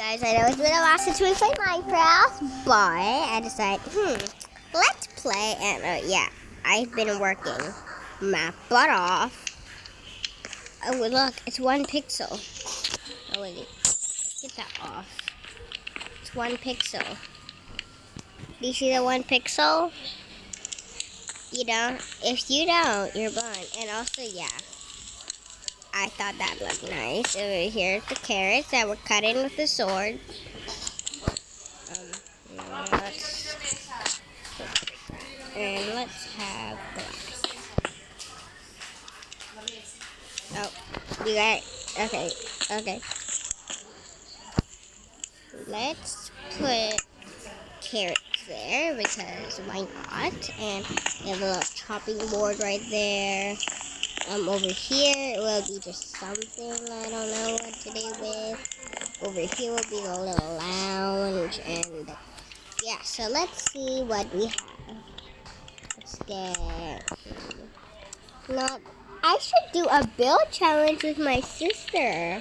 Guys, I know it's been a while since we played Minecraft, but I decided, let's play. And yeah, I've been working my butt off. Oh, look, it's 1 pixel. Oh, wait, get that off. It's 1 pixel. Do you see the 1 pixel? You don't? If you don't, you're blind. And also, yeah, I thought that looked nice. Over here, the carrots that were cut in with the sword. Let's have glass. Oh, you got it? Okay. Let's put carrots there because why not? And we have a little chopping board right there. Over here it will be just something I don't know what to do with. Over here will be a little lounge, and yeah. So let's see what we have. Let's get. Not. I should do a build challenge with my sister.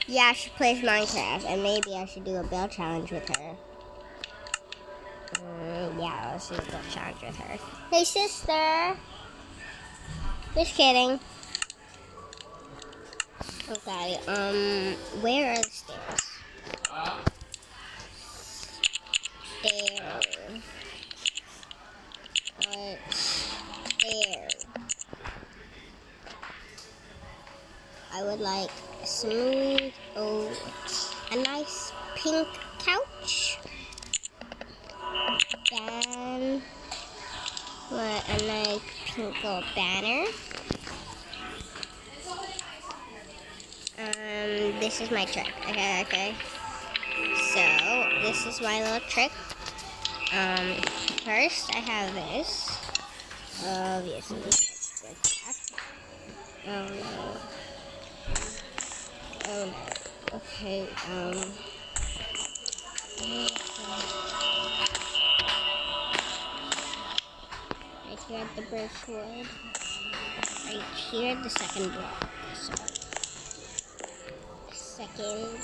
Yeah, she plays Minecraft, and maybe I should do a build challenge with her. Yeah, let's do a build challenge with her. Hey, sister. Just kidding. Okay, where are the stairs? There. I would like smooth, a nice pink couch. Then, a nice pink little banner. This is my trick. Okay. So, this is my little trick. First I have this. Obviously, let's get that. Oh no. Okay, right here at the birchwood. Right here at the second block. So, second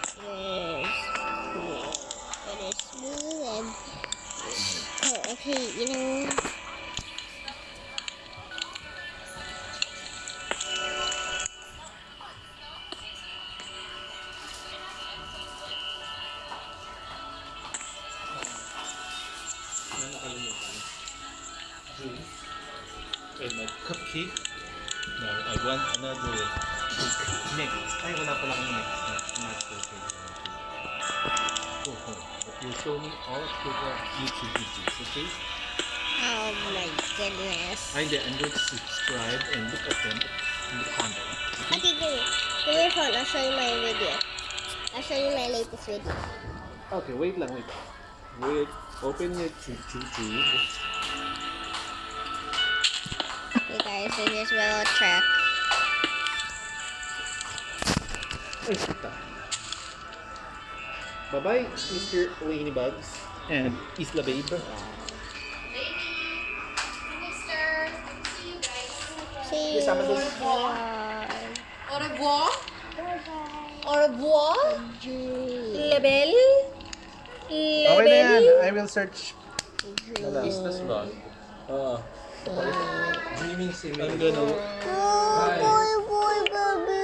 stick. It is smooth and okay, you know. And my cupcake. No, I want another cake. Next. Ay, wala pala akong next. Not cupcake. But you show me all to the YouTube videos, okay? Oh my goodness. I'm going to subscribe and look at them in the comment. Okay, give me your phone. I'll show you my video. I'll show you my latest video. Okay, wait lang. Wait, open your YouTube. Okay guys, so here's my little track. Ay, sita. Bye-bye, Mr. Laney Bugs and Isla Babe. See you. Au revoir. Au revoir. Level. Okay na yan. I will search. Business ba? Dreaming Simulator. I'm gonna... Oh, boy, baby.